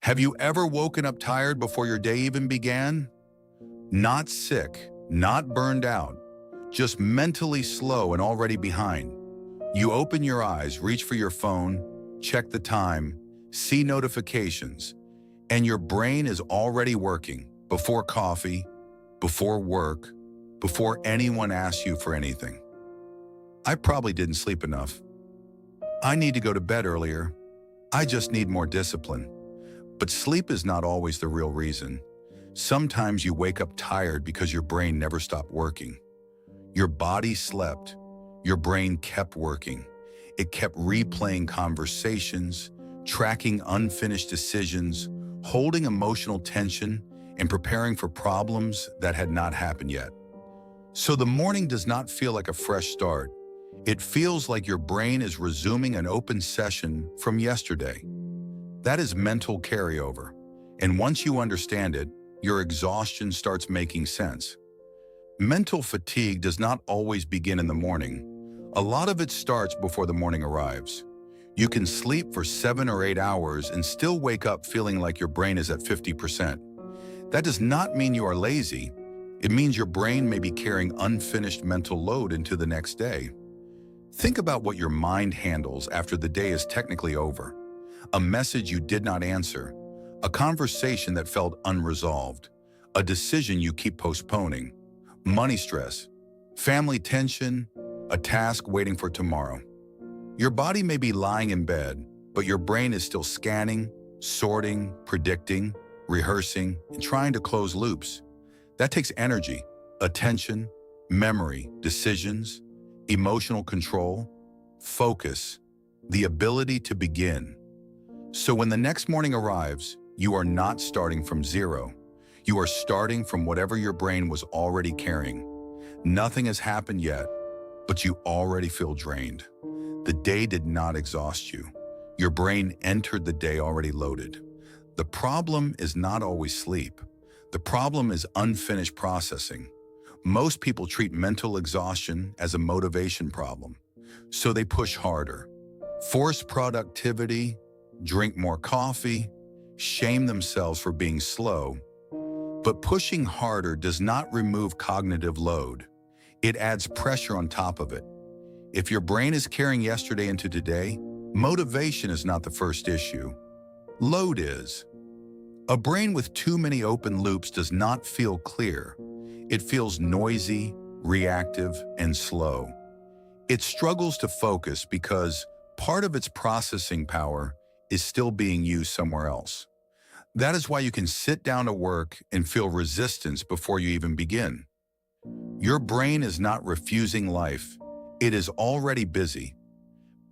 Have you ever woken up tired before your day even began? Not sick, not burned out, just mentally slow and already behind. You open your eyes, reach for your phone, check the time, see notifications, and your brain is already working before coffee, before work, before anyone asks you for anything. I probably didn't sleep enough. I need to go to bed earlier. I just need more discipline. But sleep is not always the real reason. Sometimes you wake up tired because your brain never stopped working. Your body slept. Your brain kept working. It kept replaying conversations, tracking unfinished decisions, holding emotional tension, and preparing for problems that had not happened yet. So the morning does not feel like a fresh start. It feels like your brain is resuming an open session from yesterday. That is mental carryover. And once you understand it, your exhaustion starts making sense. Mental fatigue does not always begin in the morning. A lot of it starts before the morning arrives. You can sleep for 7 or 8 hours and still wake up feeling like your brain is at 50%. That does not mean you are lazy. It means your brain may be carrying unfinished mental load into the next day. Think about what your mind handles after the day is technically over. A message you did not answer, a conversation that felt unresolved, a decision you keep postponing, money stress, family tension, a task waiting for tomorrow. Your body may be lying in bed, but your brain is still scanning, sorting, predicting, rehearsing, and trying to close loops. That takes energy, attention, memory, decisions, emotional control, focus, the ability to begin. So when the next morning arrives, you are not starting from zero. You are starting from whatever your brain was already carrying. Nothing has happened yet, but you already feel drained. The day did not exhaust you. Your brain entered the day already loaded. The problem is not always sleep. The problem is unfinished processing. Most people treat mental exhaustion as a motivation problem. So they push harder, force productivity, drink more coffee, shame themselves for being slow. But pushing harder does not remove cognitive load. It adds pressure on top of it. If your brain is carrying yesterday into today, motivation is not the first issue. Load is. A brain with too many open loops does not feel clear. It feels noisy, reactive, and slow. It struggles to focus because part of its processing power is still being used somewhere else. That is why you can sit down to work and feel resistance before you even begin. Your brain is not refusing life. It is already busy.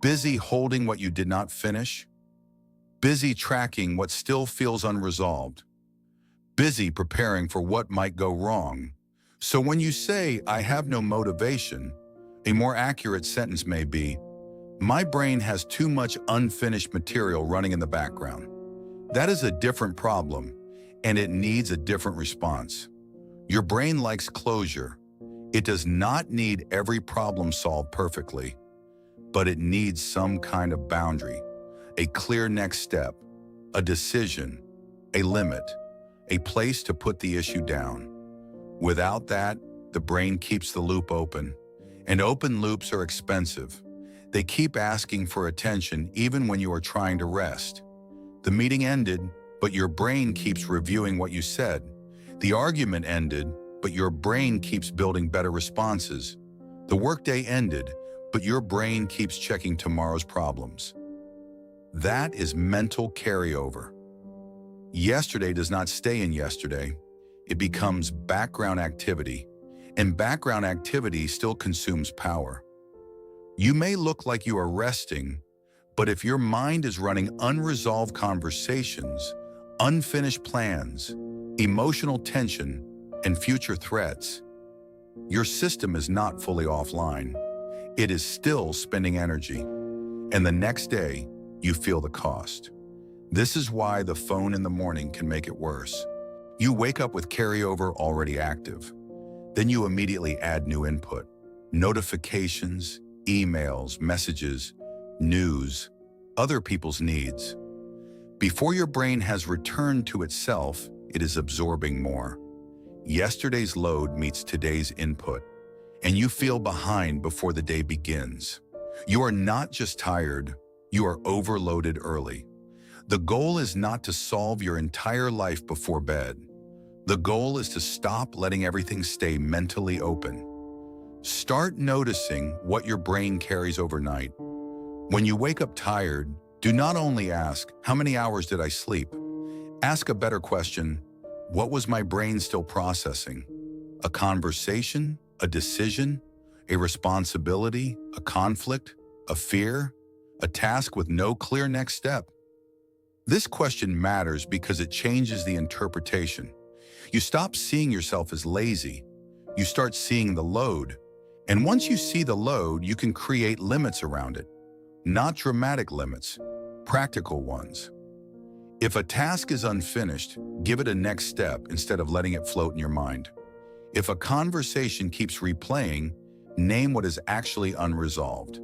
Busy holding what you did not finish. Busy tracking what still feels unresolved. Busy preparing for what might go wrong. So when you say, "I have no motivation," a more accurate sentence may be, "My brain has too much unfinished material running in the background." That is a different problem, and it needs a different response. Your brain likes closure. It does not need every problem solved perfectly, but it needs some kind of boundary, a clear next step, a decision, a limit, a place to put the issue down. Without that, the brain keeps the loop open, and open loops are expensive. They keep asking for attention even when you are trying to rest. The meeting ended, but your brain keeps reviewing what you said. The argument ended, but your brain keeps building better responses. The workday ended, but your brain keeps checking tomorrow's problems. That is mental carryover. Yesterday does not stay in yesterday. It becomes background activity, and background activity still consumes power. You may look like you are resting, but if your mind is running unresolved conversations, unfinished plans, emotional tension, and future threats, your system is not fully offline. It is still spending energy. And the next day, you feel the cost. This is why the phone in the morning can make it worse. You wake up with carryover already active. Then you immediately add new input, notifications, emails, messages, news, other people's needs. Before your brain has returned to itself, it is absorbing more. Yesterday's load meets today's input, and you feel behind before the day begins. You are not just tired, you are overloaded early. The goal is not to solve your entire life before bed. The goal is to stop letting everything stay mentally open. Start noticing what your brain carries overnight. When you wake up tired, do not only ask, "How many hours did I sleep?" Ask a better question, "What was my brain still processing?" A conversation, a decision, a responsibility, a conflict, a fear, a task with no clear next step. This question matters because it changes the interpretation. You stop seeing yourself as lazy. You start seeing the load. And once you see the load, you can create limits around it. Not dramatic limits, practical ones. If a task is unfinished, give it a next step instead of letting it float in your mind. If a conversation keeps replaying, name what is actually unresolved.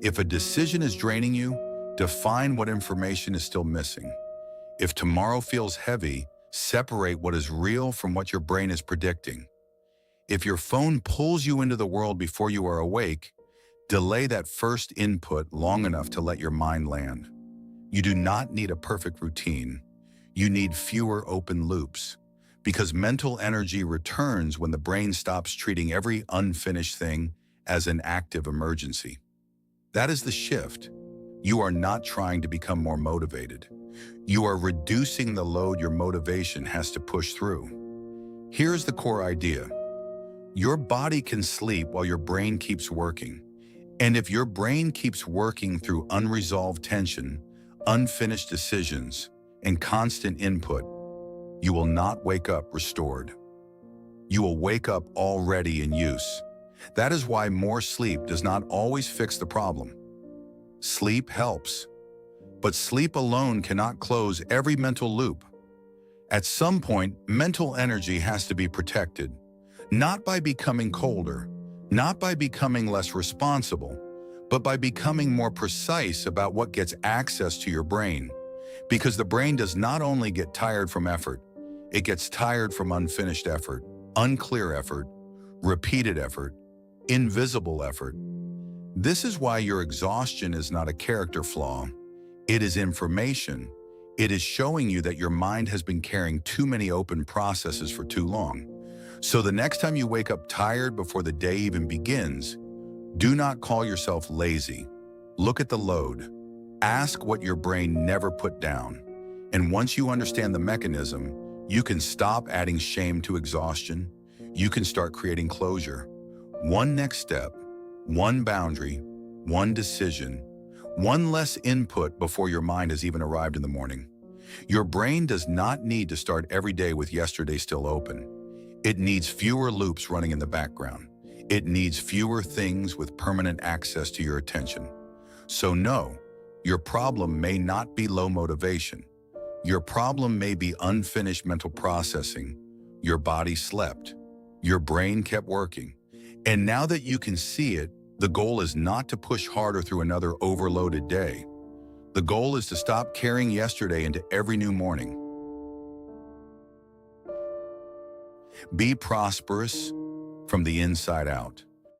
If a decision is draining you, define what information is still missing. If tomorrow feels heavy, separate what is real from what your brain is predicting. If your phone pulls you into the world before you are awake, delay that first input long enough to let your mind land. You do not need a perfect routine. You need fewer open loops, because mental energy returns when the brain stops treating every unfinished thing as an active emergency. That is the shift. You are not trying to become more motivated. You are reducing the load your motivation has to push through. Here's the core idea. Your body can sleep while your brain keeps working. And if your brain keeps working through unresolved tension, unfinished decisions, and constant input, you will not wake up restored. You will wake up already in use. That is why more sleep does not always fix the problem. Sleep helps, but sleep alone cannot close every mental loop. At some point, mental energy has to be protected, not by becoming colder, not by becoming less responsible, but by becoming more precise about what gets access to your brain. Because the brain does not only get tired from effort, it gets tired from unfinished effort, unclear effort, repeated effort, invisible effort. This is why your exhaustion is not a character flaw. It is information. It is showing you that your mind has been carrying too many open processes for too long. So the next time you wake up tired before the day even begins, do not call yourself lazy. Look at the load. Ask what your brain never put down. And once you understand the mechanism, you can stop adding shame to exhaustion. You can start creating closure. One next step, one boundary, one decision, one less input before your mind has even arrived in the morning. Your brain does not need to start every day with yesterday still open. It needs fewer loops running in the background. It needs fewer things with permanent access to your attention. So no, your problem may not be low motivation. Your problem may be unfinished mental processing. Your body slept. Your brain kept working. And now that you can see it, the goal is not to push harder through another overloaded day. The goal is to stop carrying yesterday into every new morning. Be prosperous from the inside out.